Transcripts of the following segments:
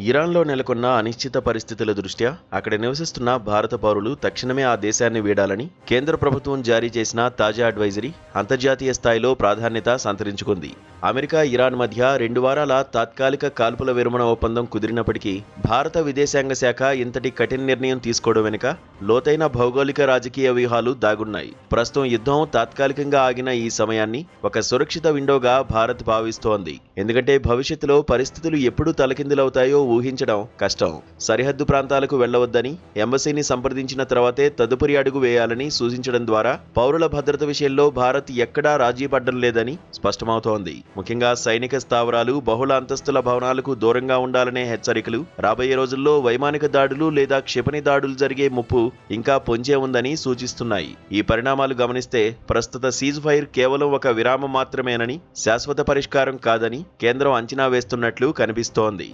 ఇరాన్లో నెలకొన్న అనిశ్చిత పరిస్థితుల దృష్ట్యా అక్కడ నివసిస్తున్న భారత పౌరులు తక్షణమే ఆ దేశాన్ని వీడాలని కేంద్ర ప్రభుత్వం జారీ చేసిన తాజా అడ్వైజరీ అంతర్జాతీయ స్థాయిలో ప్రాధాన్యత సంతరించుకుంది. అమెరికా, ఇరాన్ మధ్య 2 వారాల తాత్కాలిక కాల్పుల విరమణ ఒప్పందం కుదిరినప్పటికీ భారత విదేశాంగ శాఖ ఇంతటి కఠిన నిర్ణయం తీసుకోవడం వెనుక లోతైన భౌగోళిక రాజకీయ వ్యూహాలు దాగున్నాయి. ప్రస్తుతం యుద్ధం తాత్కాలికంగా ఆగిన ఈ సమయాన్ని ఒక సురక్షిత విండోగా భారత్ భావిస్తోంది. ఎందుకంటే భవిష్యత్తులో పరిస్థితులు ఎప్పుడు తలకిందులవుతాయో ఊహించడం కష్టం. సరిహద్దు ప్రాంతాలకు వెళ్లవద్దని, ఎంబసీని సంప్రదించిన తర్వాతే తదుపరి అడుగు వేయాలని సూచించడం ద్వారా పౌరుల భద్రత విషయంలో భారత్ ఎక్కడా రాజీ పడ్డం లేదని స్పష్టమవుతోంది. ముఖ్యంగా సైనిక స్థావరాలు, బహుళ అంతస్తుల భవనాలకు దూరంగా ఉండాలనే హెచ్చరికలు, రాబోయే రోజుల్లో వైమానిక దాడులు లేదా క్షిపణి దాడులు జరిగే ముప్పు ఇంకా పొంచే ఉందని సూచిస్తున్నాయి. ఈ పరిణామాలు గమనిస్తే ప్రస్తుత సీజ్ ఫైర్ కేవలం ఒక విరామం మాత్రమేనని, శాశ్వత పరిష్కారం కాదని కేంద్రం అంచనా వేస్తున్నట్లు కనిపిస్తోంది.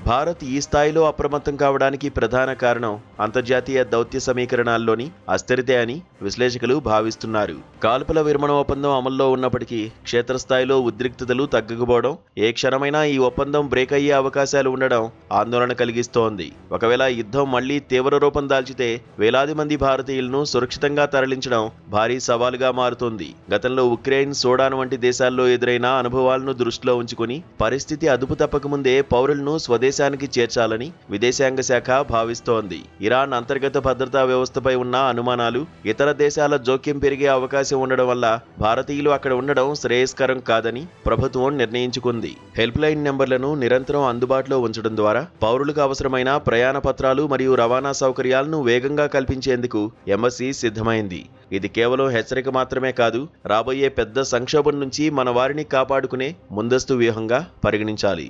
భారత్ ఈ స్థాయిలో అప్రమత్తం కావడానికి ప్రధాన కారణం అంతర్జాతీయ దౌత్య సమీకరణాల్లోని అస్థిరతే అని విశ్లేషకులు భావిస్తున్నారు. కాల్పుల విరమణ ఒప్పందం అమల్లో ఉన్నప్పటికీ క్షేత్రస్థాయిలో ఉద్రిక్తతలు తగ్గకపోవడం, ఏ క్షణమైనా ఈ ఒప్పందం బ్రేక్ అయ్యే అవకాశాలు ఉండడం ఆందోళన కలిగిస్తోంది. ఒకవేళ యుద్ధం మళ్లీ తీవ్ర రూపం దాల్చితే వేలాది మంది భారతీయులను సురక్షితంగా తరలించడం భారీ సవాలుగా మారుతోంది. గతంలో ఉక్రెయిన్, సూడాన్ వంటి దేశాల్లో ఎదురైన అనుభవాలను దృష్టిలో ఉంచుకుని పరిస్థితి అదుపు తప్పకముందే పౌరులను స్వదేశానికి చేర్చాలని విదేశాంగ శాఖ భావిస్తోంది. ఇరాన్ అంతర్గత భద్రతా వ్యవస్థపై ఉన్న అనుమానాలు, ఇతర దేశాల జోక్యం పెరిగే అవకాశం ఉండడం వల్ల భారతీయులు అక్కడ ఉండడం శ్రేయస్కరం కాదని ప్రభుత్వం నిర్ణయించుకుంది. హెల్ప్ లైన్ నెంబర్లను నిరంతరం అందుబాటులో ఉంచడం ద్వారా పౌరులకు అవసరమైన ప్రయాణ పత్రాలు మరియు రవాణా సౌకర్యాలను వేగంగా కల్పించేందుకు ఎంబసీ సిద్ధమైంది. ఇది కేవలం హెచ్చరిక మాత్రమే కాదు, రాబోయే పెద్ద సంక్షోభం నుంచి మన వారిని కాపాడుకునే ముందస్తు వ్యూహంగా పరిగణించాలి.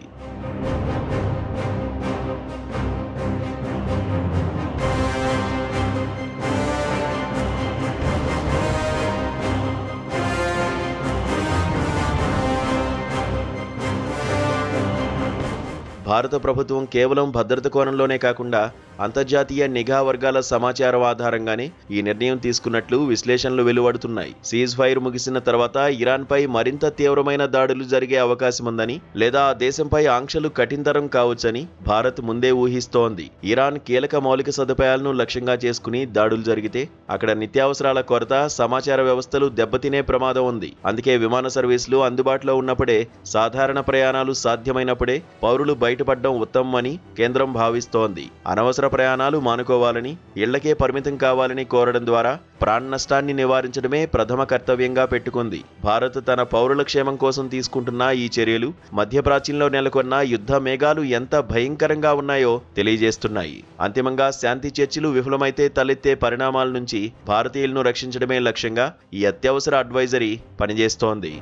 భారత ప్రభుత్వం కేవలం భద్రత కోణంలోనే కాకుండా అంతర్జాతీయ నిఘా వర్గాల సమాచారం ఆధారంగానే ఈ నిర్ణయం తీసుకున్నట్లు విశ్లేషణలు వెలువడుతున్నాయి. సీజ్ ఫైర్ ముగిసిన తర్వాత ఇరాన్పై మరింత తీవ్రమైన దాడులు జరిగే అవకాశముందని, లేదా ఆ దేశంపై ఆంక్షలు కఠినతరం కావచ్చని భారత్ ముందే ఊహిస్తోంది. ఇరాన్ కీలక మౌలిక సదుపాయాలను లక్ష్యంగా చేసుకుని దాడులు జరిగితే అక్కడ నిత్యావసరాల కొరత, సమాచార వ్యవస్థలు దెబ్బతినే ప్రమాదం ఉంది. అందుకే విమాన సర్వీసులు అందుబాటులో ఉన్నప్పుడే, సాధారణ ప్రయాణాలు సాధ్యమైనప్పుడే పౌరులు బయటపడడం ఉత్తమమని కేంద్రం భావిస్తోంది. అనవసర ప్రయాణాలు మానుకోవాలని, ఇళ్లకే పరిమితం కావాలని కోరడం ద్వారా ప్రాణ నష్టాన్ని నివారించడమే ప్రథమ కర్తవ్యంగా పెట్టుకుంది. భారత్ తన పౌరుల క్షేమం కోసం తీసుకుంటున్న ఈ చర్యలు మధ్యప్రాచ్యంలో నెలకొన్న యుద్ధ మేఘాలు ఎంత భయంకరంగా ఉన్నాయో తెలియజేస్తున్నాయి. అంతిమంగా శాంతి చర్చలు విఫలమైతే తలెత్తే పరిణామాల నుంచి భారతీయులను రక్షించడమే లక్ష్యంగా ఈ అత్యవసర అడ్వైజరీ పనిచేస్తోంది.